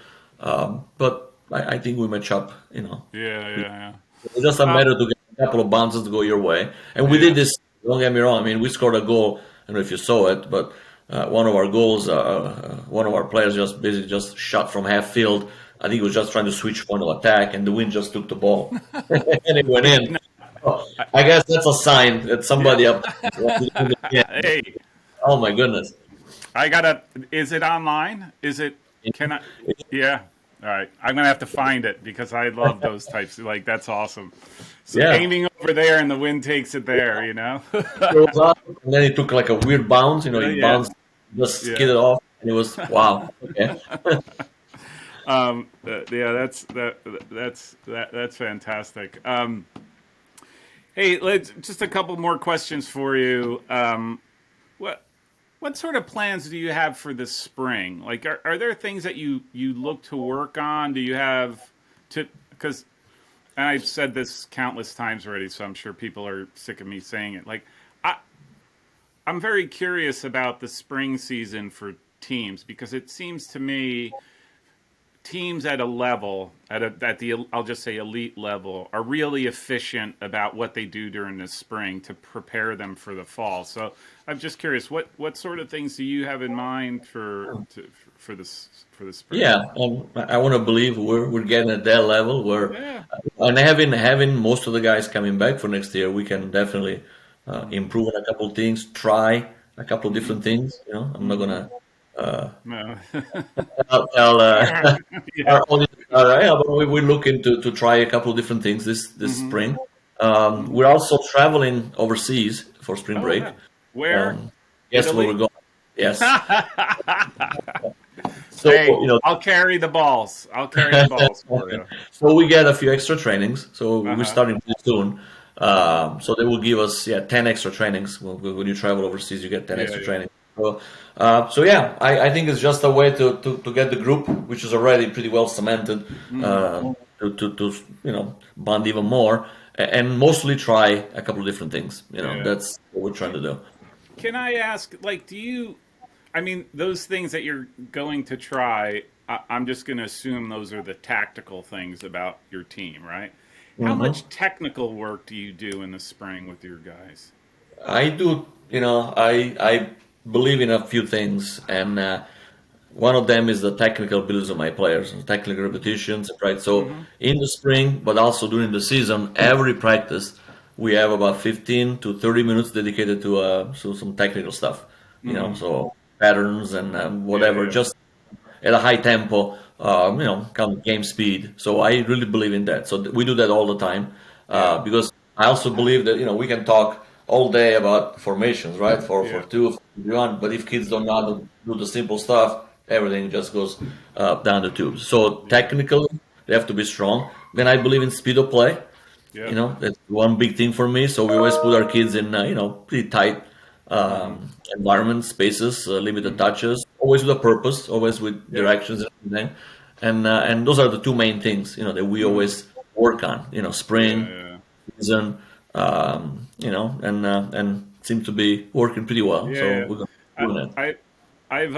B: but I think we match up.
A: Yeah. Yeah.
B: It's just a
A: Yeah.
B: matter to get a couple of bounces to go your way. And we did
A: Yeah.
B: this. Don't get me wrong. I mean, we scored a goal. I don't know if you saw it, but one of our goals, one of our players just basically just shot from half field. I think he was just trying to switch point of attack, and the wind just took the ball, and it went
A: I
B: in.
A: didn't.
B: Oh, I guess that's a sign that
A: Yeah.
B: somebody up. Yeah.
A: Hey,
B: Oh my goodness.
A: I gotta. Is it online? Is it? Can I? Yeah. All right. I'm gonna have to find it because I love those types. Like, that's awesome. So
B: Yeah.
A: aiming over there and the wind takes it there. You know.
B: It was up, and then he took like a weird bounce. He
A: Yeah.
B: bounced, just
A: Yeah.
B: skidded off, and it was wow. Okay.
A: Yeah. That's fantastic. Hey, let's just a couple more questions for you. What what sort of plans do you have for this spring? Like, are there things that you look to work on? Do you have to because and I've said this countless times already, so I'm sure people are sick of me saying it. Like, I I'm very curious about the spring season for teams because it seems to me teams at a level at the I'll just say elite level are really efficient about what they do during the spring to prepare them for the fall. So I'm just curious, what sort of things do you have in mind for the spring?
B: Yeah, I want to believe we're getting at that level where,
A: Yeah.
B: and having most of the guys coming back for next year, we can definitely improve on a couple of things, try a couple of
A: Mm-hmm.
B: different things. I'm not
A: Mm-hmm.
B: gonna uh,
A: No.
B: tell
A: Yeah.
B: our audience, but we're looking to try a couple of different things this
A: Mm-hmm.
B: spring.
A: Mm-hmm.
B: We're also traveling overseas for spring
A: Oh yeah.
B: break.
A: Where?
B: Um, Guess where we're
A: Italy?
B: going? Yes. So
A: Hey, I'll carry the balls. I'll carry the balls for you.
B: so we get a few extra trainings. So we're
A: Uh-huh.
B: starting pretty soon.
A: Uh-huh.
B: So they will give us 10 extra trainings. When you travel overseas, you get 10
A: Yeah,
B: extra
A: yeah.
B: trainings. So yeah, I think it's just a way to get the group, which is already pretty well cemented,
A: Mm-hmm.
B: to bond even more, and mostly try a couple of different things.
A: Yeah.
B: That's what we're trying to do.
A: Can I ask, like, I mean, those things that you're going to try, I'm just going to assume those are the tactical things about your team, right? How
B: hmm
A: much technical work do you do in the spring with your guys?
B: I do, I believe in a few things, and one of them is the technical abilities of my players, technical repetitions, right? So
A: Hmm.
B: in the spring, but also during the season, every practice we have about 15 to 30 minutes dedicated to some technical stuff,
A: Hmm.
B: so patterns and
A: Yeah,
B: whatever,
A: yeah,
B: just at a high tempo, kind of game speed. So I really believe in that. So we do that all the time
A: yeah,
B: because I also believe that we can talk all day about formations, right? For
A: yeah,
B: two, for one, but if kids don't know how to do the simple stuff, everything just goes down the tubes. So
A: yeah,
B: technically, they have to be strong. Then I believe in speed of play.
A: yeah.
B: That's one big thing for me. So we always put our kids in, pretty tight
A: Hmm.
B: environments, spaces, limited
A: Hmm.
B: touches, always with a purpose, always with
A: Yeah.
B: directions and everything. And those are the two main things, that we
A: Hmm.
B: always work on.
A: Yeah,
B: Spring,
A: yeah,
B: season, and seem to be working pretty well.
A: yeah,
B: So
A: yeah.
B: we're gonna
A: I,
B: keep doing it.
A: I, I've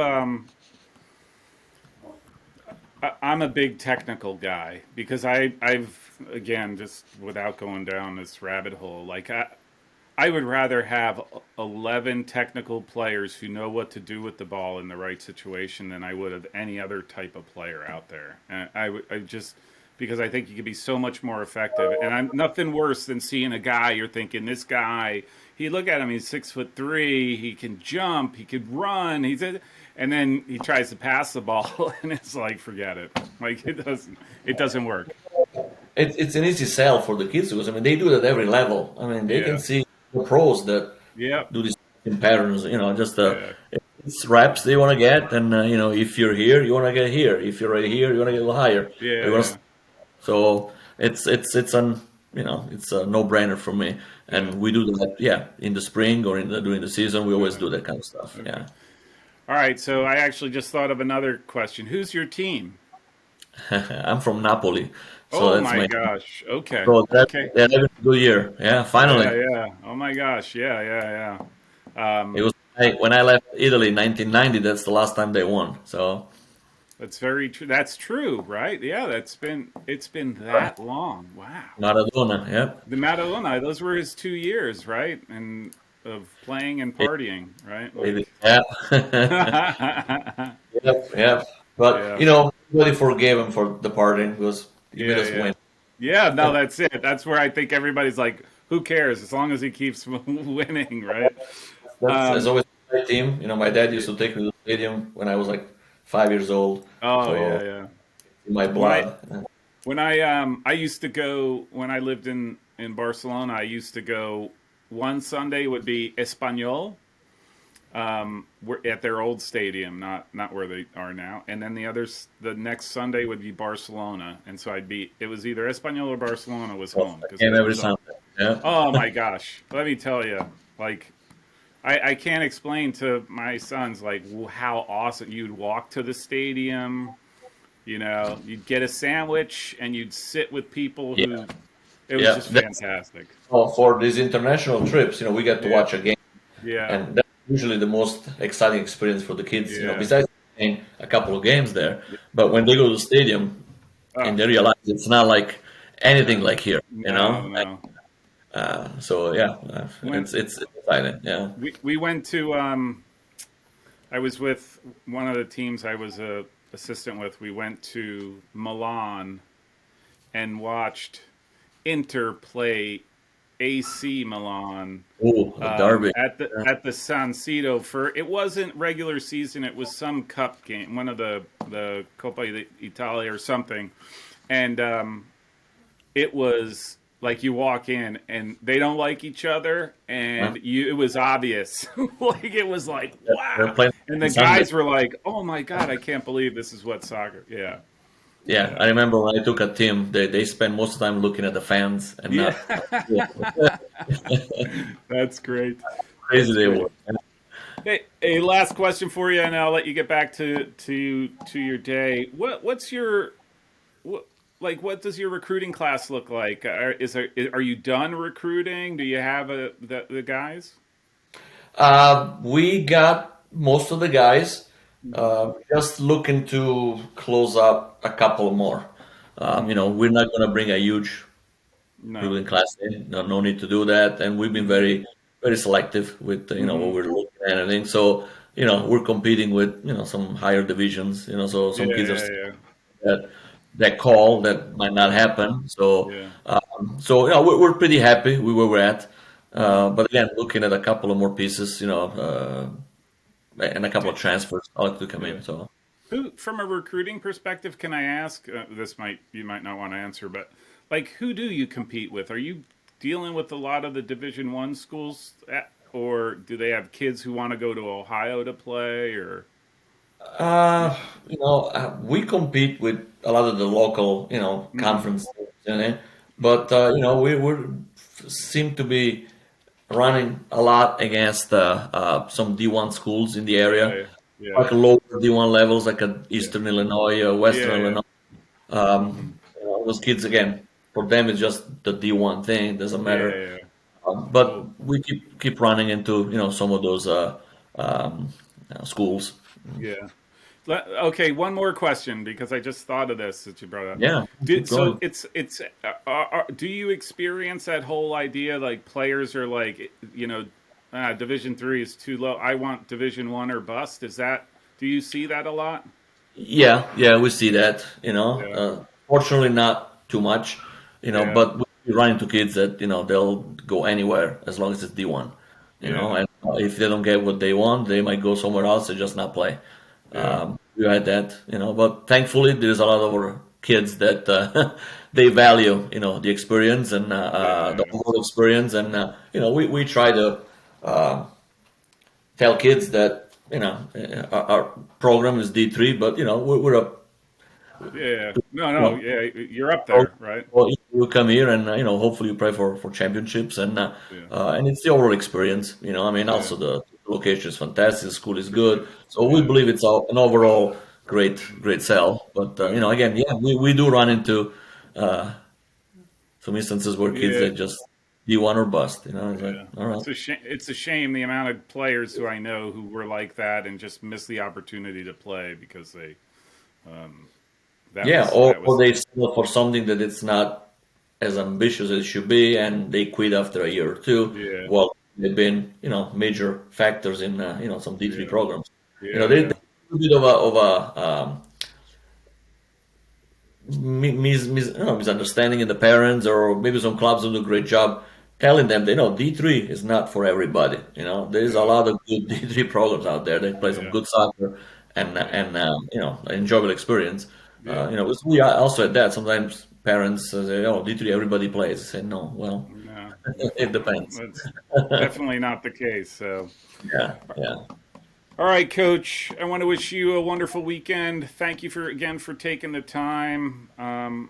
A: I'm a big technical guy because I've again just without going down this rabbit hole, like I would rather have 11 technical players who know what to do with the ball in the right situation than I would of any other type of player out there. And I just because I think you could be so much more effective. And I'm nothing worse than seeing a guy you're thinking this guy. He look at him. He's 6'3". He can jump. He could run. And then he tries to pass the ball, and it's like forget it. Like it doesn't work.
B: It's an easy sell for the kids because they do that at every level. They can
A: Yeah.
B: see the pros that
A: Yep.
B: do these patterns. Just
A: Yeah.
B: it's reps they want to get, and if you're here, you want to get here. If you're right here, you want to get a little higher. Or
A: Yeah.
B: you want to,
A: Yeah.
B: so it's a no brainer for me,
A: Yeah.
B: and we do that. Yeah, in the spring or during the season, we always
A: Yeah.
B: do that kind of stuff.
A: Okay.
B: Yeah,
A: All right, so I actually just thought of another question. Who's your team?
B: I'm from Napoli, so
A: Oh
B: that's
A: my
B: my.
A: gosh. Okay.
B: So
A: Okay.
B: that was a good year. Yeah,
A: Yeah,
B: finally.
A: yeah. Oh my gosh. Yeah, yeah, yeah.
B: It was when I left Italy in 1990. That's the last time they won. So
A: That's very true. That's true, right? Yeah, it's been that long. Wow.
B: Maradona, yeah.
A: The Maradona, those were his 2 years, right? And of playing and partying, right? Like
B: Yeah. Yep, yep. But
A: yeah.
B: nobody forgave him for the partying because he made
A: Yeah,
B: us
A: yeah.
B: win.
A: Yeah, no, that's it. That's where I think everybody's like, who cares as long as he keeps winning, right?
B: That's as
A: Um,
B: always my team. My dad used to take me to the stadium when I was like 5 years old.
A: oh
B: So
A: yeah, yeah.
B: in my
A: When I
B: blood.
A: when I used to go when I lived in Barcelona, I used to go one Sunday would be Espanyol, we're at their old stadium, not where they are now, and then the next Sunday would be Barcelona, and so it was either Espanyol or Barcelona was
B: So
A: home
B: I
A: because
B: came
A: it
B: every
A: was
B: Sunday. Yeah.
A: oh my gosh, let me tell you, like I can't explain to my sons like how awesome you'd walk to the stadium. You'd get a sandwich and you'd sit with people
B: Yeah.
A: who it was
B: Yeah.
A: just
B: That's
A: fantastic.
B: for these international trips, we get to
A: Yeah,
B: watch a game.
A: yeah,
B: And that's usually the most exciting experience for the kids,
A: yeah.
B: besides playing a couple of games there. But when they go to the stadium
A: Oh,
B: and they realize it's not like anything
A: no,
B: like here,
A: no, no.
B: So yeah,
A: When
B: it's exciting. Yeah.
A: we went to, I was with one of the teams I was a assistant with. We went to Milan and watched Inter play AC Milan
B: Oh, the derby.
A: at the San Siro for it wasn't regular season. It was some cup game, one of the Coppa Italia or something, and it was like you walk in and they don't like each other,
B: Yeah.
A: and it was obvious. Like it was like
B: They're
A: wow,
B: playing
A: and
B: on
A: the
B: Sunday.
A: guys were like, "Oh my god, I can't believe this is what soccer." Yeah,
B: Yeah, I
A: yeah,
B: remember when I took a team, they spend most of the time looking at the fans and
A: yeah.
B: not
A: That's great.
B: crazy
A: That's
B: they
A: great.
B: were.
A: Hey, last question for you, and I'll let you get back to your day. What's your what like? What does your recruiting class look like? Are you done recruiting? Do you have the guys?
B: We got most of the guys. Just looking to close up a couple more.
A: Mm-hmm.
B: We're not going to bring a huge
A: No.
B: recruiting class in. No, no need to do that. And we've been
A: Mm-hmm.
B: very very selective with what
A: Hmm.
B: we're looking at and everything. So we're competing with some higher divisions. So
A: Yeah,
B: some kids are
A: yeah, yeah,
B: that call that might not happen. So
A: yeah.
B: we're pretty happy with where we're at.
A: Hmm.
B: But again, looking at a couple of more pieces, and a couple
A: Do,
B: of transfers I like to come
A: yeah.
B: in. So
A: Who, from a recruiting perspective, can I ask? This might you might not want to answer, but like, who do you compete with? Are you dealing with a lot of the Division I schools, or do they have kids who want to go to Ohio to play? Or
B: uh, we compete with a lot of the local
A: mm-hmm.
B: conference teams,
A: Mm-hmm.
B: but we seem to be running a lot against some D1 schools in the area,
A: Yeah, yeah,
B: like lower D1 levels, like
A: yeah,
B: Eastern Illinois, Western
A: yeah, yeah.
B: Illinois.
A: Mm-hmm.
B: Those kids, again, for them, it's just the D1 thing. It doesn't
A: Yeah,
B: matter.
A: yeah.
B: But
A: Cool.
B: we keep running into some of those um, schools.
A: Yeah. Okay, one more question because I just thought of this that you brought up.
B: Yeah, keep
A: So
B: going.
A: it's do you experience that whole idea like players are like Division III is too low. I want Division I or bust. Is that do you see that a lot?
B: Yeah, we see that.
A: Yeah,
B: Fortunately, not too much.
A: yeah,
B: But we run into kids that they'll go anywhere as long as it's D1.
A: yeah,
B: And if they don't get what they want, they might go somewhere else and just not play.
A: yeah,
B: We had that. But thankfully, there's a lot of our kids that they value the experience and the
A: yeah,
B: overall experience, and we try to tell kids that our program is D3, but we're a
A: yeah. No,
B: you
A: no,
B: know
A: yeah. You're up
B: so
A: there, right?
B: you come here and hopefully you play for championships,
A: Yeah,
B: and it's the overall experience. I mean,
A: yeah,
B: also the location is fantastic, the school is good, so we
A: yeah,
B: believe it's an overall great sell. But
A: yeah,
B: again, yeah, we do run into some instances where kids
A: yeah.
B: they just D1 or bust. It's like
A: Yeah,
B: all right.
A: it's a shame. It's a shame the amount of players who I know who were like that and just missed the opportunity to play because they that
B: Yeah,
A: was
B: or,
A: that
B: or
A: was
B: they settle for something that it's not as ambitious as it should be, and they quit after a year or two.
A: yeah,
B: Well, they've been, major factors in, some D3
A: yeah,
B: programs.
A: yeah,
B: There's
A: yeah,
B: a bit of a misunderstanding in the parents, or maybe some clubs don't do a great job telling them that, D3 is not for everybody. There's a
A: yeah,
B: lot of good D3 programs out there that play some
A: yeah,
B: good soccer
A: yeah,
B: enjoyable experience.
A: yeah.
B: We are also at that. Sometimes parents say, "Oh, D3 everybody plays." I say, "No, well,
A: No,
B: it depends."
A: that's definitely not the case. So,
B: Yeah.
A: all right, Coach. I want to wish you a wonderful weekend. Thank you for taking the time.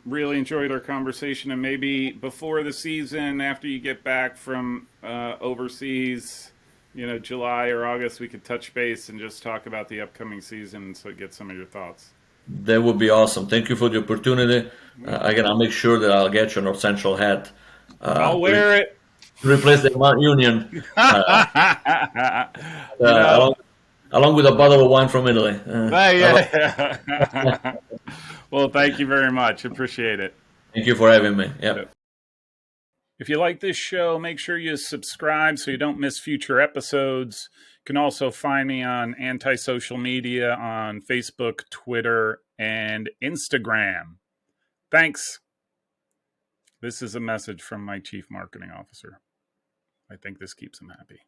A: Really enjoyed our conversation, and maybe before the season, after you get back from overseas, July or August, we could touch base and just talk about the upcoming season, so get some of your thoughts.
B: That would be awesome. Thank you for the opportunity.
A: Yeah.
B: Again, I'll make sure that I'll get you a North Central hat
A: I'll
B: to
A: wear it.
B: replace the Mount Union,
A: you know,
B: along with a bottle of wine from Italy.
A: yeah. Well, thank you very much. Appreciate it.
B: Thank you for having me. Yep.
A: Yep. If you like this show, make sure you subscribe so you don't miss future episodes. You can also find me on anti-social media on Facebook, Twitter, and Instagram. Thanks. This is a message from my chief marketing officer. I think this keeps him happy.